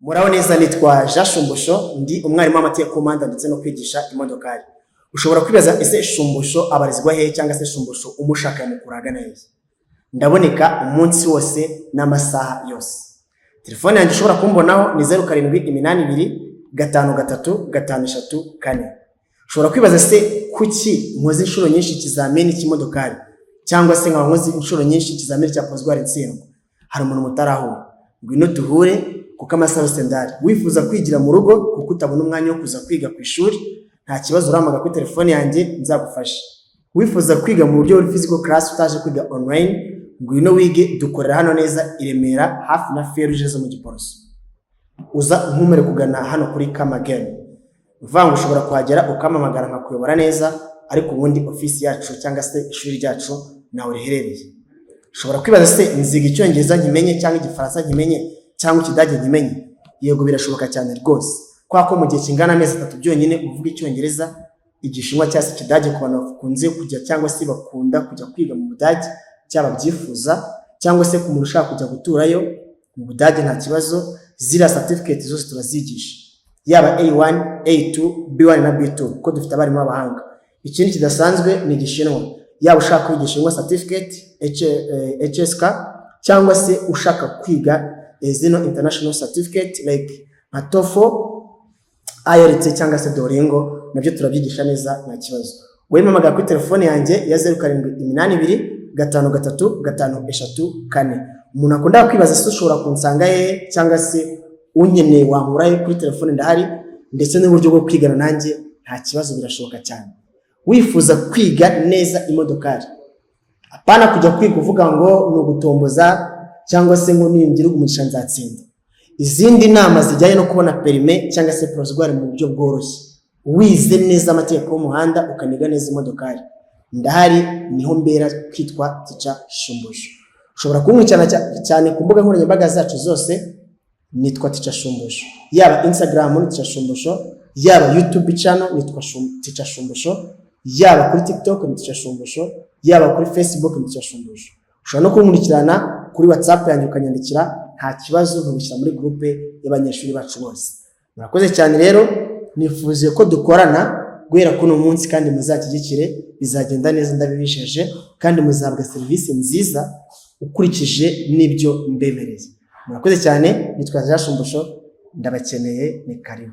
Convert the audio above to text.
Muraho neza, nitwa Jean Shumbusho, ndi umwarimu w'amategeko y'umuhanda ndetse no kwigisha imodokari. Ushobora kwibaza ese Shumbusho abarizwa hehe cyangwa se Shumbusho umushaka yamukuraga neza? Ndaboneka umunsi wose n'amasaha yose. Telefone yanjye ushobora kumbonaho ni 0782535354. Ushobora kwibaza se kuki nkoze inshuro nyinshi ikizamini cy'imodokari cyangwa se nkaba nkoze inshuro nyinshi ikizamini cya postgraduate nsindwa. Hari umuntu mutarahura. Ngwino duhure kuko amasaha standard. Wifuza kwigira mu rugo kuko utabona umwanya wo kuza kwiga ku ishuri, nta kibazo uramaga kuri telefone yanjye nzagufasha. Wifuza kwiga mu buryo buri physical class utaje kwiga online, ngwino wige dukorera hano neza i Remera hafi na Feruje zo mu Giporoso. Uza nkumere kugana hano kuri Kamageni. Uvangu ushobora kuhagera ukamamagara nkakuyobora neza, ariko ubundi office yacu cyangwa se ishuri ryacu nawe riherereye. Ushobora kwibaza se nziga icyongereza nkimenye cyangwa igifaransa nkimenye cyangwa ikidage nkimenye? Yego birashoboka cyane rwose. Kwa ko mu gihe kingana amezi 3 byonyine uvuga icyongereza, igishinwa cyangwa se ikidage ku bantu bakunze kujya cyangwa se bakunda kujya kwiga mu Budage cyaba byifuza, cyangwa se ku muntu ushaka kujya guturayo mu Budage nta kibazo. Zira certificate zose turazigisha, yaba A1, A2, B1 na B2 ko dufite abarimu b'abahanga. Ikindi kidasanzwe ni igishinwa, yaba ushaka kwiga igishinwa certificate HSK cyangwa se ushaka kwiga zino international certificate like TOEFL, IELTS cyangwa se Duolingo, nabyo turabyigisha neza nta kibazo. Wemamaga kuri telefone yanjye ya 0782535354. Umuntu akunda kwibaza se ushobora kunsanga he cyangwa se unkeneye wankurayo kuri telefone ndahari, ndetse n'uburyo bwo kwigana nanjye nta kibazo, birashoboka cyane. Wifuza kwiga neza imodokari, apana kujya kwiga uvuga ngo nugutomboza cyangwa se ngo ningira umugisha nzatsinda. Izindi nama zijyanye no kubona perime cyangwa se prosegware mu buryo bworoshye, wize neza amategeko y'umuhanda ukaniga neza imodokari, ndahari niho mbera kwitwa Teacher Shumbusho. Ushobora kumwicana cyane ku mbuga nkoranyambaga zacu zose, nitwa Teacher Shumbusho. Yaba Instagram ni Teacher Shumbusho, yaba YouTube channel nitwa Teacher Shumbusho, yaba kuri TikTok ni Teacher Shumbusho, yaba kuri Facebook ni Teacher Shumbusho. Ushobora no kunkurikirana kuri WhatsApp yanjye ukanyandikira, nta kibazo nkubishyira muri groupe y'abanyeshuri bacu bose. Murakoze cyane rero, nifuze ko dukorana guhera kuno munsi kandi muzakigikire, bizagenda neza ndabibisheje, kandi muzahabwa service nziza ukurikije n'ibyo mbemereye. Murakoze cyane, nitwa Jean Shumbusho, ndabakeneye, ni karibu.